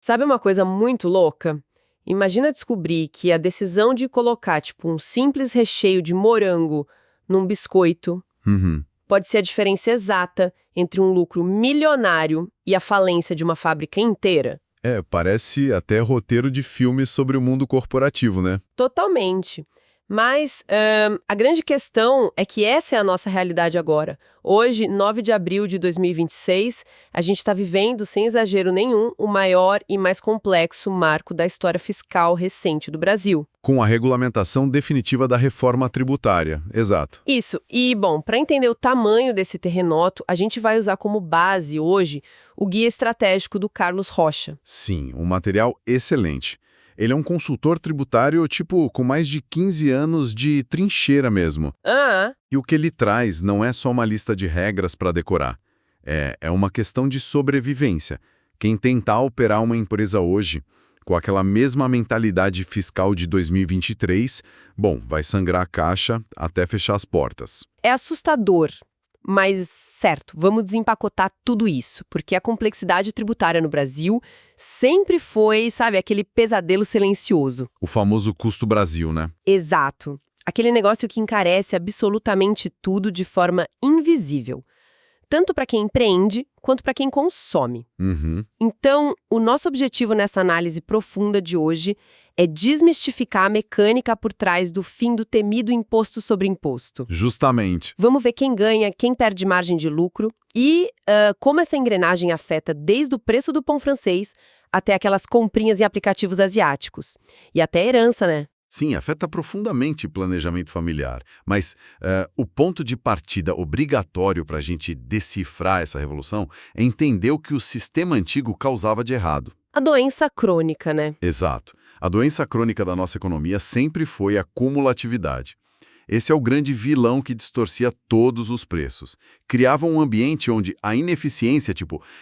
Sabe uma coisa muito louca? Imagina descobrir que a decisão de colocar, tipo, um simples recheio de morango num biscoito Uhum. pode ser a diferença exata entre um lucro milionário e a falência de uma fábrica inteira. Parece até roteiro de filme sobre o mundo corporativo, né? Totalmente. Mas a grande questão é que essa é a nossa realidade agora. Hoje, 9 de abril de 2026, a gente está vivendo, sem exagero nenhum, o maior e mais complexo marco da história fiscal recente do Brasil. Com a regulamentação definitiva da reforma tributária. Exato. Isso. E, bom, para entender o tamanho desse terremoto, a gente vai usar como base hoje o Guia Estratégico do Carlos Rocha. Sim, um material excelente. Ele é um consultor tributário, tipo, com mais de 15 anos de trincheira mesmo. Ah, E o que ele traz não é só uma lista de regras para decorar. É uma questão de sobrevivência. Quem tentar operar uma empresa hoje, com aquela mesma mentalidade fiscal de 2023, bom, vai sangrar a caixa até fechar as portas. é assustador. Mas, certo, vamos desempacotar tudo isso, porque a complexidade tributária no Brasil sempre foi, sabe, aquele pesadelo silencioso. O famoso custo Brasil, né? Exato. Aquele negócio que encarece absolutamente tudo de forma invisível. Tanto para quem empreende, quanto para quem consome. Uhum. Então, o nosso objetivo nessa análise profunda de hoje é desmistificar a mecânica por trás do fim do temido imposto sobre imposto. Justamente. Vamos ver quem ganha, quem perde margem de lucro e como essa engrenagem afeta desde o preço do pão francês até aquelas comprinhas em aplicativos asiáticos. E até a herança, né? Sim, afeta profundamente o planejamento familiar. Mas o ponto de partida obrigatório para a gente decifrar essa revolução é entender o que o sistema antigo causava de errado. A doença crônica, né? Exato. A doença crônica da nossa economia sempre foi a cumulatividade. Esse é o grande vilão que distorcia todos os preços. Criava um ambiente onde a ineficiência,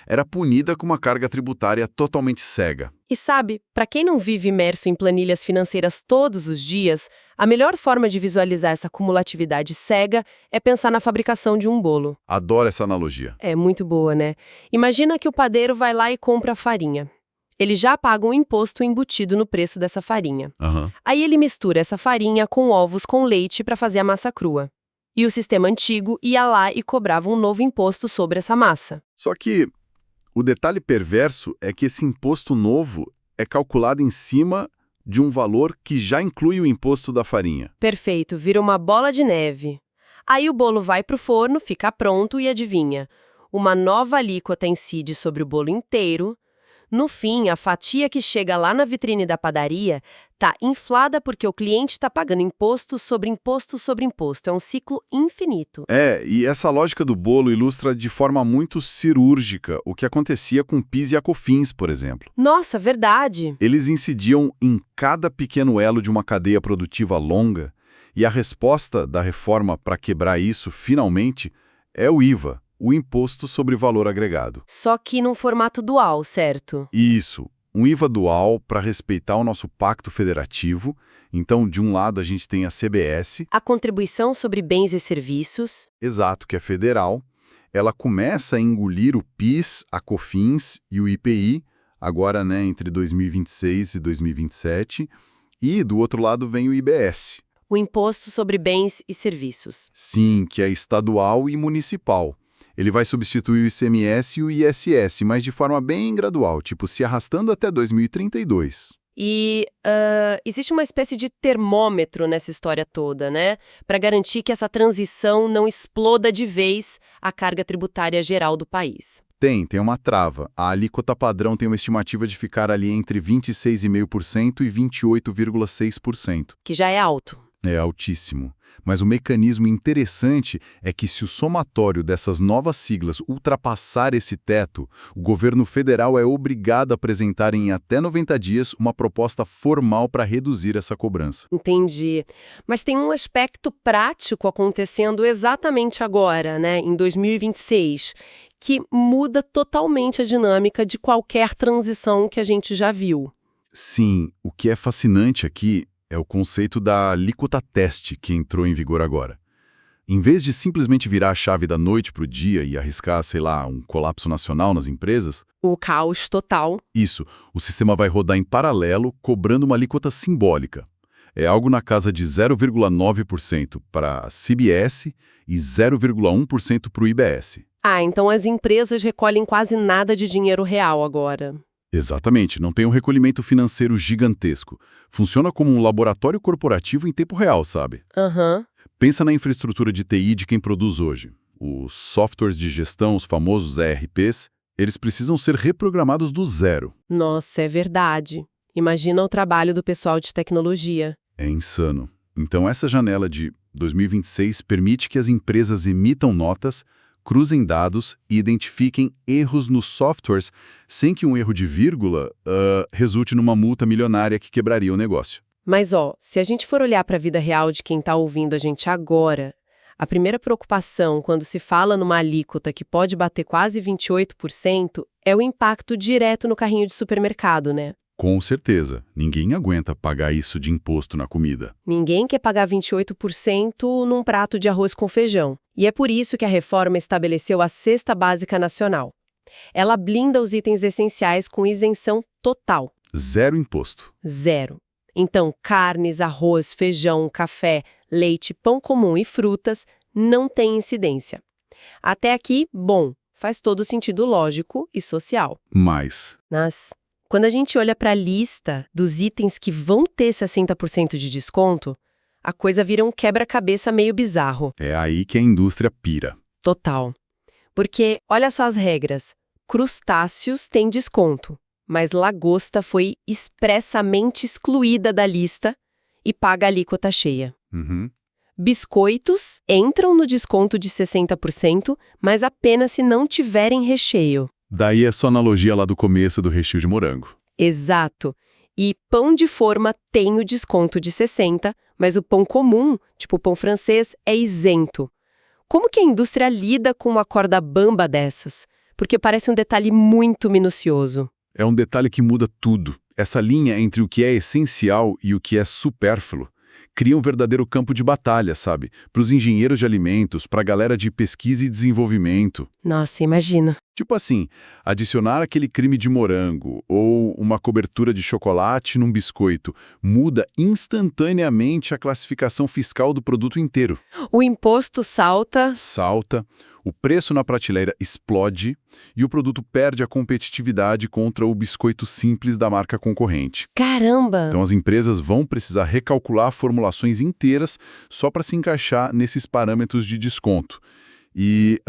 era punida com uma carga tributária totalmente cega. E sabe, para quem não vive imerso em planilhas financeiras todos os dias, a melhor forma de visualizar essa cumulatividade cega é pensar na fabricação de um bolo. Adoro essa analogia. É muito boa, né? Imagina que o padeiro vai lá e compra a farinha. Ele já paga um imposto embutido no preço dessa farinha. Aham. Aí ele mistura essa farinha com ovos com leite para fazer a massa crua. E o sistema antigo ia lá e cobrava um novo imposto sobre essa massa. Só que o detalhe perverso é que esse imposto novo é calculado em cima de um valor que já inclui o imposto da farinha. Perfeito, vira uma bola de neve. Aí o bolo vai pro forno, fica pronto e adivinha? Uma nova alíquota incide sobre o bolo inteiro. No fim, a fatia que chega lá na vitrine da padaria tá inflada porque o cliente está pagando imposto sobre imposto sobre imposto. É um ciclo infinito. E essa lógica do bolo ilustra de forma muito cirúrgica o que acontecia com PIS e a COFINS, por exemplo. Nossa, verdade! Eles incidiam em cada pequeno elo de uma cadeia produtiva longa, e a resposta da reforma para quebrar isso, finalmente, é o IVA, o Imposto sobre Valor Agregado. Só que num formato dual, certo? Isso, um IVA dual para respeitar o nosso pacto federativo. Então, de um lado, a gente tem a CBS, A contribuição sobre bens e serviços. exato, que é federal. Ela começa a engolir o PIS, a COFINS e o IPI, agora, entre 2026 e 2027. E, do outro lado, vem o IBS. O Imposto sobre Bens e Serviços. Sim, que é estadual e municipal. Ele vai substituir o ICMS e o ISS, mas de forma bem gradual, se arrastando até 2032. E existe uma espécie de termômetro nessa história toda, né? Para garantir que essa transição não exploda de vez a carga tributária geral do país. Tem uma trava. A alíquota padrão tem uma estimativa de ficar ali entre 26,5% e 28,6%. Que já é alto. É altíssimo. Mas o mecanismo interessante é que se o somatório dessas novas siglas ultrapassar esse teto, o governo federal é obrigado a apresentar em até 90 dias uma proposta formal para reduzir essa cobrança. Entendi. Mas tem um aspecto prático acontecendo exatamente agora, né, em 2026, que muda totalmente a dinâmica de qualquer transição que a gente já viu. Sim, o que é fascinante aqui é o conceito da alíquota teste que entrou em vigor agora. Em vez de simplesmente virar a chave da noite para o dia e arriscar, sei lá, um colapso nacional nas empresas, O caos total. isso, o sistema vai rodar em paralelo, cobrando uma alíquota simbólica. É algo na casa de 0,9% para a CBS e 0,1% para o IBS. Ah, então as empresas recolhem quase nada de dinheiro real agora. Exatamente, não tem um recolhimento financeiro gigantesco. Funciona como um laboratório corporativo em tempo real, sabe? Aham. Pensa na infraestrutura de TI de quem produz hoje. Os softwares de gestão, os famosos ERPs, eles precisam ser reprogramados do zero. Nossa, é verdade. Imagina o trabalho do pessoal de tecnologia. É insano. Então essa janela de 2026 permite que as empresas emitam notas, cruzem dados e identifiquem erros nos softwares sem que um erro de vírgula resulte numa multa milionária que quebraria o negócio. Mas, ó, se a gente for olhar para a vida real de quem está ouvindo a gente agora, a primeira preocupação quando se fala numa alíquota que pode bater quase 28% é o impacto direto no carrinho de supermercado, né? Com certeza, ninguém aguenta pagar isso de imposto na comida. Ninguém quer pagar 28% num prato de arroz com feijão. E é por isso que a reforma estabeleceu a Cesta Básica Nacional. Ela blinda os itens essenciais com isenção total. Zero imposto. Zero. Então, carnes, arroz, feijão, café, leite, pão comum e frutas não têm incidência. Até aqui, bom, faz todo sentido lógico e social. Mas Quando a gente olha para a lista dos itens que vão ter 60% de desconto, a coisa vira um quebra-cabeça meio bizarro. é aí que a indústria pira. Total. Porque, olha só as regras. Crustáceos têm desconto, mas lagosta foi expressamente excluída da lista e paga a alíquota cheia. Uhum. Biscoitos entram no desconto de 60%, mas apenas se não tiverem recheio. Daí a sua analogia lá do começo do recheio de morango. Exato. E pão de forma tem o desconto de 60%, mas o pão comum, tipo o pão francês, é isento. Como que a indústria lida com uma corda bamba dessas? Porque parece um detalhe muito minucioso. É um detalhe que muda tudo. Essa linha entre o que é essencial e o que é supérfluo cria um verdadeiro campo de batalha, sabe? Para os engenheiros de alimentos, para a galera de pesquisa e desenvolvimento. Nossa, imagina. Tipo assim, adicionar aquele creme de morango ou uma cobertura de chocolate num biscoito muda instantaneamente a classificação fiscal do produto inteiro. O imposto salta. Salta, o preço na prateleira explode e o produto perde a competitividade contra o biscoito simples da marca concorrente. Caramba! Então as empresas vão precisar recalcular formulações inteiras só para se encaixar nesses parâmetros de desconto. E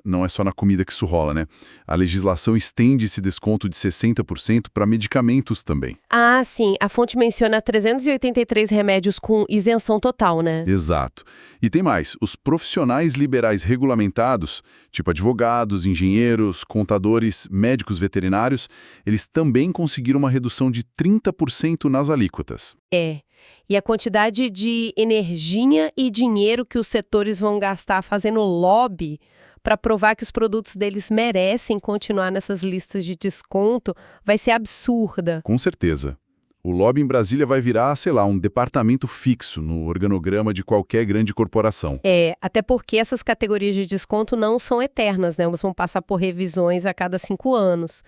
não é só na comida que isso rola, né? A legislação estende esse desconto de 60% para medicamentos também. Ah, sim. A fonte menciona 383 remédios com isenção total, né? Exato. E tem mais, os profissionais liberais regulamentados, tipo advogados, engenheiros, contadores, médicos veterinários, eles também conseguiram uma redução de 30% nas alíquotas. É. E a quantidade de energia e dinheiro que os setores vão gastar fazendo lobby para provar que os produtos deles merecem continuar nessas listas de desconto vai ser absurda. Com certeza. O lobby em Brasília vai virar, sei lá, um departamento fixo no organograma de qualquer grande corporação. É, até porque essas categorias de desconto não são eternas, né? Elas vão passar por revisões a cada 5 anos.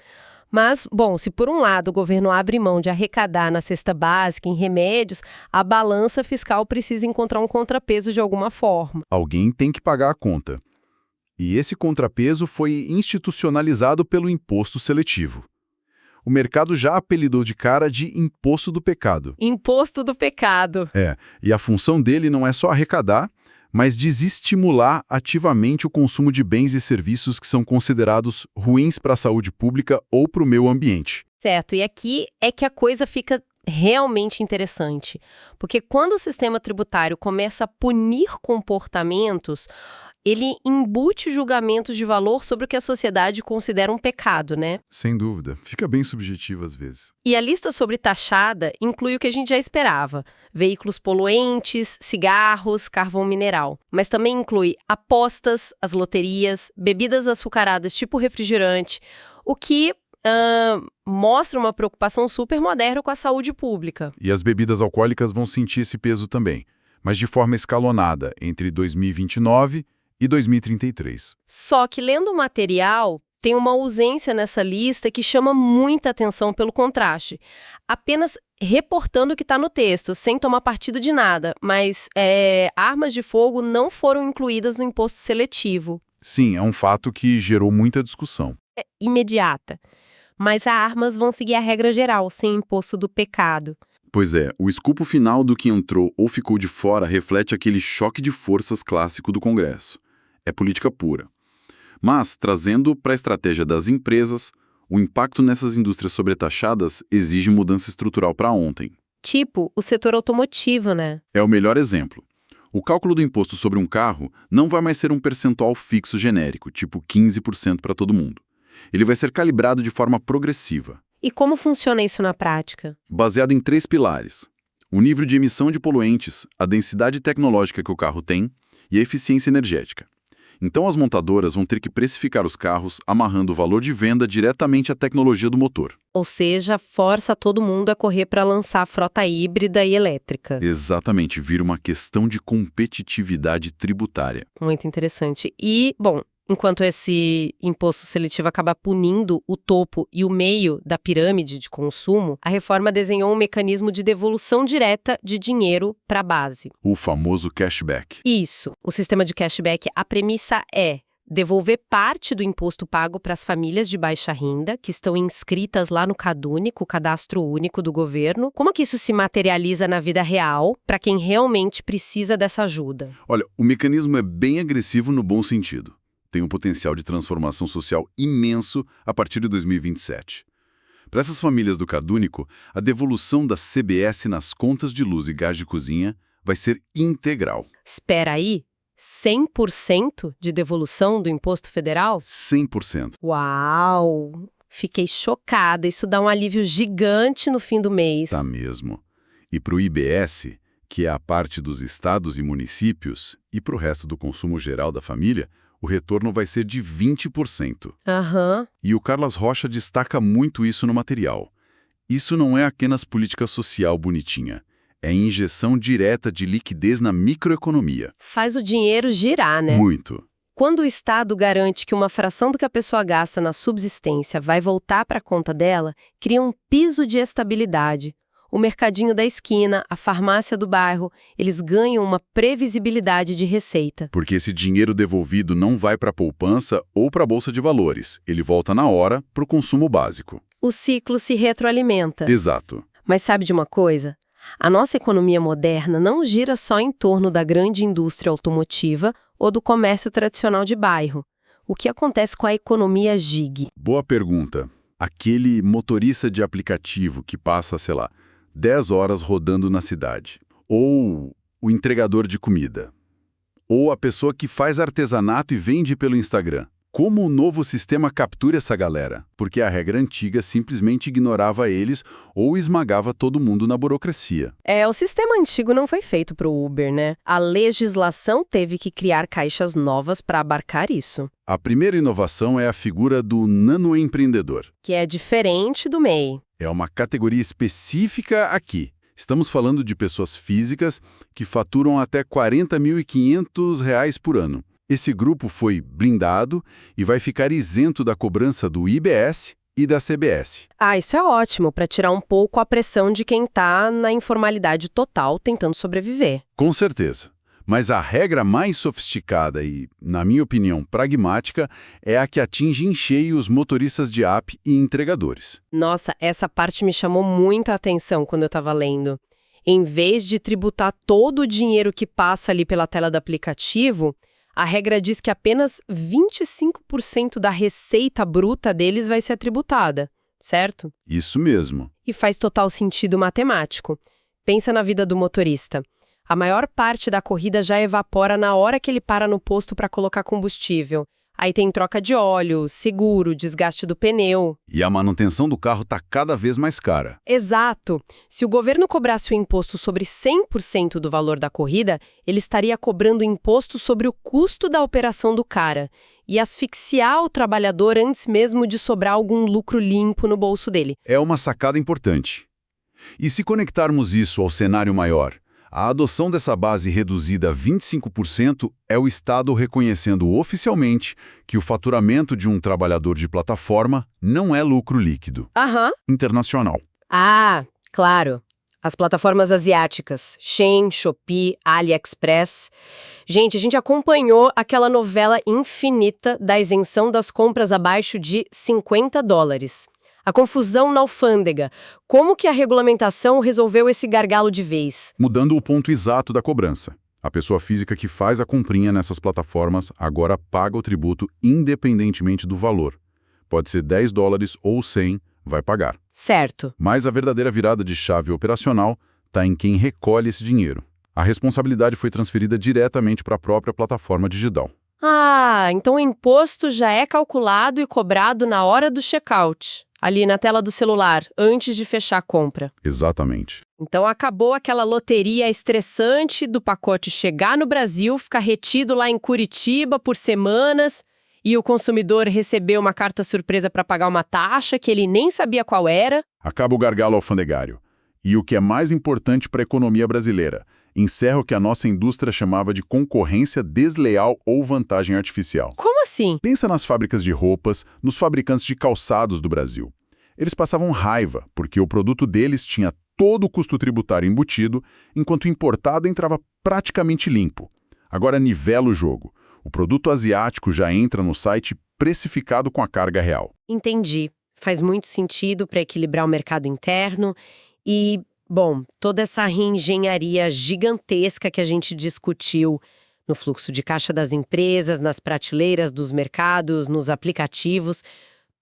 Mas, bom, se por um lado o governo abre mão de arrecadar na cesta básica, em remédios, a balança fiscal precisa encontrar um contrapeso de alguma forma. Alguém tem que pagar a conta. E esse contrapeso foi institucionalizado pelo imposto seletivo. O mercado já apelidou de cara de imposto do pecado. Imposto do pecado. E a função dele não é só arrecadar, mas desestimular ativamente o consumo de bens e serviços que são considerados ruins para a saúde pública ou para o meio ambiente. Certo, e aqui é que a coisa fica realmente interessante, porque quando o sistema tributário começa a punir comportamentos, ele embute julgamentos de valor sobre o que a sociedade considera um pecado, né? Sem dúvida. Fica bem subjetivo às vezes. E a lista sobre taxada inclui o que a gente já esperava: veículos poluentes, cigarros, carvão mineral. Mas também inclui apostas, as loterias, bebidas açucaradas tipo refrigerante, o que mostra uma preocupação super moderna com a saúde pública. E as bebidas alcoólicas vão sentir esse peso também. mas de forma escalonada entre 2029 e 2033. Só que lendo o material, tem uma ausência nessa lista que chama muita atenção pelo contraste. Apenas reportando o que está no texto, sem tomar partido de nada, mas armas de fogo não foram incluídas no imposto seletivo. Sim, é um fato que gerou muita discussão. É imediata. Mas as armas vão seguir a regra geral, sem imposto do pecado. Pois é, o escopo final do que entrou ou ficou de fora reflete aquele choque de forças clássico do Congresso. É política pura. Mas, trazendo para a estratégia das empresas, o impacto nessas indústrias sobretaxadas exige mudança estrutural para ontem. Tipo, o setor automotivo, né? É o melhor exemplo. O cálculo do imposto sobre um carro não vai mais ser um percentual fixo genérico, tipo 15% para todo mundo. Ele vai ser calibrado de forma progressiva. E como funciona isso na prática? Baseado em 3 pilares: o nível de emissão de poluentes, a densidade tecnológica que o carro tem e a eficiência energética. Então as montadoras vão ter que precificar os carros amarrando o valor de venda diretamente à tecnologia do motor. Ou seja, força todo mundo a correr para lançar frota híbrida e elétrica. Exatamente, vira uma questão de competitividade tributária. Muito interessante. E, bom, enquanto esse imposto seletivo acaba punindo o topo e o meio da pirâmide de consumo, a reforma desenhou um mecanismo de devolução direta de dinheiro para a base. O famoso cashback. Isso. O sistema de cashback, a premissa é devolver parte do imposto pago para as famílias de baixa renda, que estão inscritas lá no CadÚnico, o Cadastro Único do Governo. Como é que isso se materializa na vida real para quem realmente precisa dessa ajuda? Olha, o mecanismo é bem agressivo no bom sentido. Tem um potencial de transformação social imenso a partir de 2027. Para essas famílias do CadÚnico, a devolução da CBS nas contas de luz e gás de cozinha vai ser integral. Espera aí, 100% de devolução do imposto federal? 100%. Uau! Fiquei chocada, isso dá um alívio gigante no fim do mês. Tá mesmo. E para o IBS, que é a parte dos estados e municípios, e para o resto do consumo geral da família, o retorno vai ser de 20%. Aham. E o Carlos Rocha destaca muito isso no material. Isso não é apenas política social bonitinha. É injeção direta de liquidez na microeconomia. Faz o dinheiro girar, né? Muito. Quando o Estado garante que uma fração do que a pessoa gasta na subsistência vai voltar para a conta dela, cria um piso de estabilidade. O mercadinho da esquina, a farmácia do bairro, eles ganham uma previsibilidade de receita. Porque esse dinheiro devolvido não vai para a poupança ou para a bolsa de valores. Ele volta na hora para o consumo básico. O ciclo se retroalimenta. Exato. Mas sabe de uma coisa? A nossa economia moderna não gira só em torno da grande indústria automotiva ou do comércio tradicional de bairro. O que acontece com a economia gig? Boa pergunta. Aquele motorista de aplicativo que passa, sei lá, 10 horas rodando na cidade. Ou o entregador de comida. Ou a pessoa que faz artesanato e vende pelo Instagram. Como o novo sistema captura essa galera? Porque a regra antiga simplesmente ignorava eles ou esmagava todo mundo na burocracia. O sistema antigo não foi feito para o Uber, né? A legislação teve que criar caixas novas para abarcar isso. A primeira inovação é a figura do nanoempreendedor. Que é diferente do MEI. É uma categoria específica aqui. Estamos falando de pessoas físicas que faturam até R$ 40.500 por ano. Esse grupo foi blindado e vai ficar isento da cobrança do IBS e da CBS. Isso é ótimo para tirar um pouco a pressão de quem está na informalidade total tentando sobreviver. Com certeza. Mas a regra mais sofisticada e, na minha opinião, pragmática é a que atinge em cheio os motoristas de app e entregadores. Nossa, essa parte me chamou muita atenção quando eu estava lendo. Em vez de tributar todo o dinheiro que passa ali pela tela do aplicativo, a regra diz que apenas 25% da receita bruta deles vai ser tributada, certo? Isso mesmo. E faz total sentido matemático. Pensa na vida do motorista. A maior parte da corrida já evapora na hora que ele para no posto para colocar combustível. Aí tem troca de óleo, seguro, desgaste do pneu. E a manutenção do carro está cada vez mais cara. Exato. Se o governo cobrasse o imposto sobre 100% do valor da corrida, ele estaria cobrando imposto sobre o custo da operação do cara e asfixiar o trabalhador antes mesmo de sobrar algum lucro limpo no bolso dele. É uma sacada importante. E se conectarmos isso ao cenário maior, A adoção dessa base reduzida a 25% é o Estado reconhecendo oficialmente que o faturamento de um trabalhador de plataforma não é lucro líquido. Aham. Internacional. Ah, claro. As plataformas asiáticas, Shein, Shopee, AliExpress. Gente, a gente acompanhou aquela novela infinita da isenção das compras abaixo de $50. A confusão na alfândega. Como que a regulamentação resolveu esse gargalo de vez? Mudando o ponto exato da cobrança. A pessoa física que faz a comprinha nessas plataformas agora paga o tributo independentemente do valor. Pode ser $10 ou 100, vai pagar. Certo. Mas a verdadeira virada de chave operacional está em quem recolhe esse dinheiro. A responsabilidade foi transferida diretamente para a própria plataforma digital. Ah, então o imposto já é calculado e cobrado na hora do checkout, ali na tela do celular, antes de fechar a compra. Exatamente. Então acabou aquela loteria estressante do pacote chegar no Brasil, ficar retido lá em Curitiba por semanas e o consumidor receber uma carta surpresa para pagar uma taxa que ele nem sabia qual era. Acaba o gargalo alfandegário. E o que é mais importante para a economia brasileira, encerra o que a nossa indústria chamava de concorrência desleal ou vantagem artificial. Como assim? Pensa nas fábricas de roupas, nos fabricantes de calçados do Brasil. Eles passavam raiva, porque o produto deles tinha todo o custo tributário embutido, enquanto o importado entrava praticamente limpo. Agora nivela o jogo. O produto asiático já entra no site precificado com a carga real. Entendi. Faz muito sentido para equilibrar o mercado interno e, bom, toda essa reengenharia gigantesca que a gente discutiu no fluxo de caixa das empresas, nas prateleiras dos mercados, nos aplicativos,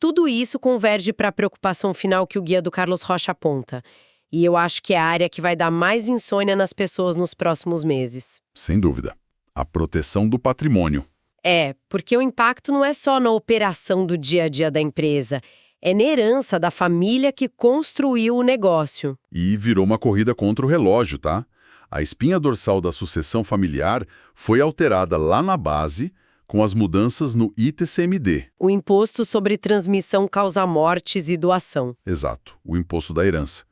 tudo isso converge para a preocupação final que o guia do Carlos Rocha aponta. E eu acho que é a área que vai dar mais insônia nas pessoas nos próximos meses. Sem dúvida. A proteção do patrimônio. É, porque o impacto não é só na operação do dia a dia da empresa, é na herança da família que construiu o negócio. E virou uma corrida contra o relógio, tá? A espinha dorsal da sucessão familiar foi alterada lá na base com as mudanças no ITCMD. O Imposto sobre Transmissão Causa-Mortes e Doação. Exato, o imposto da herança.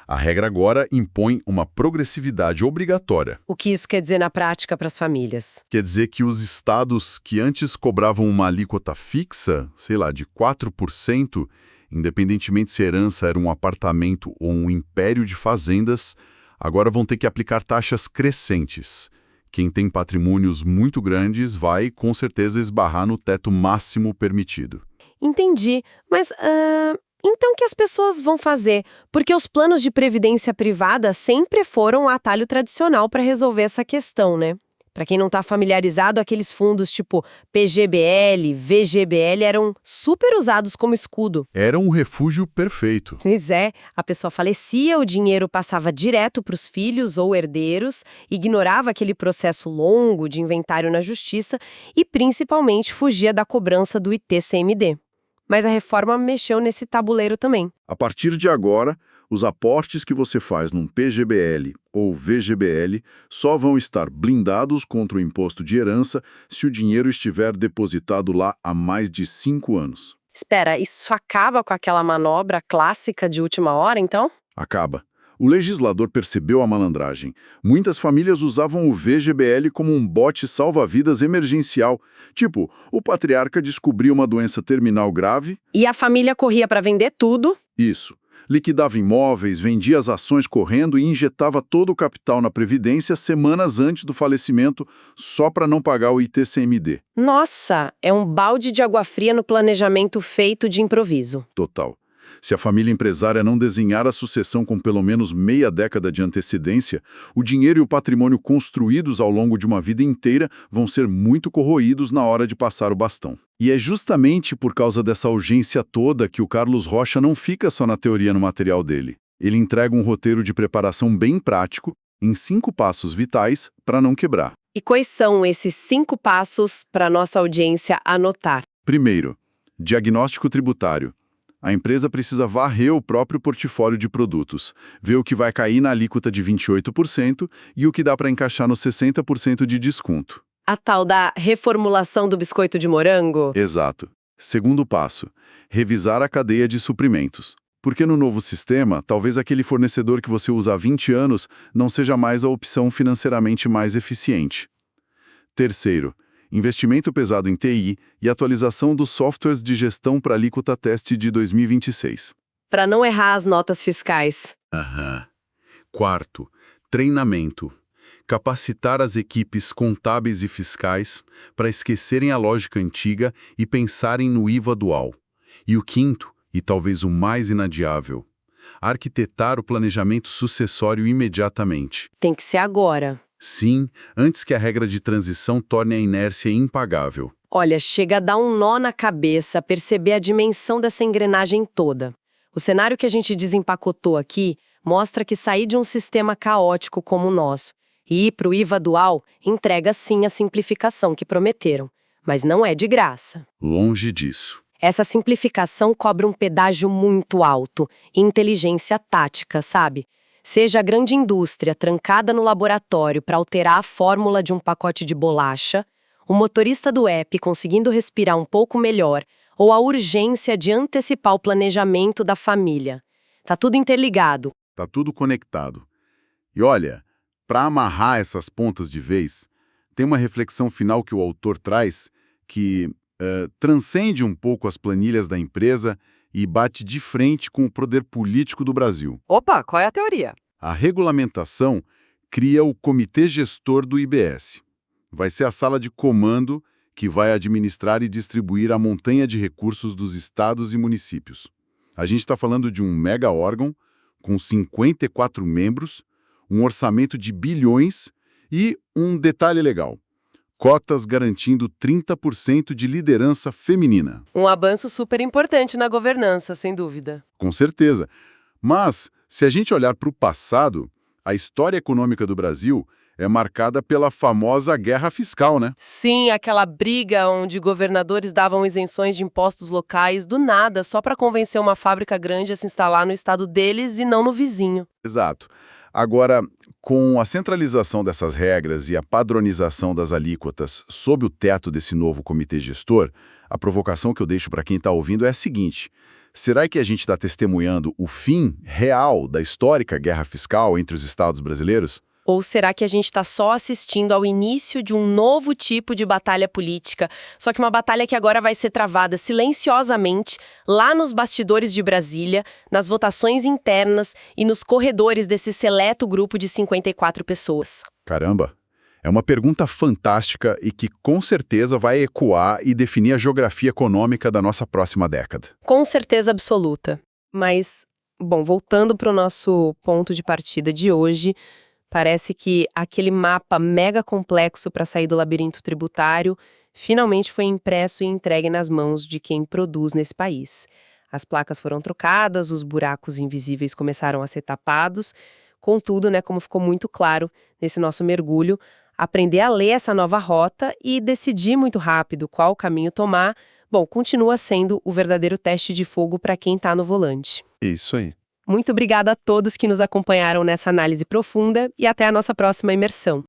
A regra agora impõe uma progressividade obrigatória. O que isso quer dizer na prática para as famílias? Quer dizer que os estados que antes cobravam uma alíquota fixa, sei lá, de 4%, independentemente se a herança era um apartamento ou um império de fazendas, agora vão ter que aplicar taxas crescentes. Quem tem patrimônios muito grandes vai, com certeza, esbarrar no teto máximo permitido. Entendi, mas então o que as pessoas vão fazer? Porque os planos de previdência privada sempre foram o atalho tradicional para resolver essa questão, né? Para quem não está familiarizado, aqueles fundos tipo PGBL, VGBL eram super usados como escudo. Era um refúgio perfeito. Pois é, a pessoa falecia, o dinheiro passava direto para os filhos ou herdeiros, ignorava aquele processo longo de inventário na justiça e principalmente fugia da cobrança do ITCMD. Mas a reforma mexeu nesse tabuleiro também. A partir de agora, os aportes que você faz num PGBL ou VGBL só vão estar blindados contra o imposto de herança se o dinheiro estiver depositado lá há mais de 5 anos. Espera, isso acaba com aquela manobra clássica de última hora, então? Acaba. O legislador percebeu a malandragem. Muitas famílias usavam o VGBL como um bote salva-vidas emergencial. Tipo, o patriarca descobriu uma doença terminal grave. E a família corria para vender tudo? Isso. Liquidava imóveis, vendia as ações correndo e injetava todo o capital na Previdência semanas antes do falecimento, só para não pagar o ITCMD. Nossa, é um balde de água fria no planejamento feito de improviso. Total. Se a família empresária não desenhar a sucessão com pelo menos meia década de antecedência, o dinheiro e o patrimônio construídos ao longo de uma vida inteira vão ser muito corroídos na hora de passar o bastão. E é justamente por causa dessa urgência toda que o Carlos Rocha não fica só na teoria no material dele. Ele entrega um roteiro de preparação bem prático, em 5 passos vitais, para não quebrar. E quais são esses 5 passos para nossa audiência anotar? Primeiro, diagnóstico tributário. A empresa precisa varrer o próprio portfólio de produtos, ver o que vai cair na alíquota de 28% e o que dá para encaixar no 60% de desconto. A tal da reformulação do biscoito de morango? Exato. Segundo passo, revisar a cadeia de suprimentos. Porque no novo sistema, talvez aquele fornecedor que você usa há 20 anos não seja mais a opção financeiramente mais eficiente. Terceiro, investimento pesado em TI e atualização dos softwares de gestão para a alíquota teste de 2026. Para não errar as notas fiscais. Aham. Quarto, treinamento. Capacitar as equipes contábeis e fiscais para esquecerem a lógica antiga e pensarem no IVA dual. E o quinto, e talvez o mais inadiável, arquitetar o planejamento sucessório imediatamente. Tem que ser agora. Sim, antes que a regra de transição torne a inércia impagável. Olha, chega a dar um nó na cabeça perceber a dimensão dessa engrenagem toda. O cenário que a gente desempacotou aqui mostra que sair de um sistema caótico como o nosso e ir para o IVA dual entrega sim a simplificação que prometeram, mas não é de graça. Longe disso. Essa simplificação cobra um pedágio muito alto e inteligência tática, sabe? Seja a grande indústria trancada no laboratório para alterar a fórmula de um pacote de bolacha, o motorista do app conseguindo respirar um pouco melhor ou a urgência de antecipar o planejamento da família. Tá tudo interligado. Tá tudo conectado. E olha, para amarrar essas pontas de vez, tem uma reflexão final que o autor traz que transcende um pouco as planilhas da empresa e bate de frente com o poder político do Brasil. Opa, qual é a teoria? A regulamentação cria o Comitê Gestor do IBS. Vai ser a sala de comando que vai administrar e distribuir a montanha de recursos dos estados e municípios. A gente está falando de um mega órgão com 54 membros, um orçamento de bilhões e um detalhe legal: cotas garantindo 30% de liderança feminina. Um avanço super importante na governança, sem dúvida. Com certeza. Mas, se a gente olhar para o passado, a história econômica do Brasil é marcada pela famosa guerra fiscal, né? Sim, aquela briga onde governadores davam isenções de impostos locais do nada só para convencer uma fábrica grande a se instalar no estado deles e não no vizinho. Exato. Agora, com a centralização dessas regras e a padronização das alíquotas sob o teto desse novo comitê gestor, a provocação que eu deixo para quem está ouvindo é a seguinte: será que a gente está testemunhando o fim real da histórica guerra fiscal entre os estados brasileiros? Ou será que a gente está só assistindo ao início de um novo tipo de batalha política, só que uma batalha que agora vai ser travada silenciosamente lá nos bastidores de Brasília, nas votações internas e nos corredores desse seleto grupo de 54 pessoas? Caramba! É uma pergunta fantástica e que com certeza vai ecoar e definir a geografia econômica da nossa próxima década. Com certeza absoluta. Mas, bom, voltando para o nosso ponto de partida de hoje, parece que aquele mapa mega complexo para sair do labirinto tributário finalmente foi impresso e entregue nas mãos de quem produz nesse país. As placas foram trocadas, os buracos invisíveis começaram a ser tapados. Contudo, como ficou muito claro nesse nosso mergulho, aprender a ler essa nova rota e decidir muito rápido qual caminho tomar, bom, continua sendo o verdadeiro teste de fogo para quem está no volante. Isso aí. Muito obrigada a todos que nos acompanharam nessa análise profunda e até a nossa próxima imersão.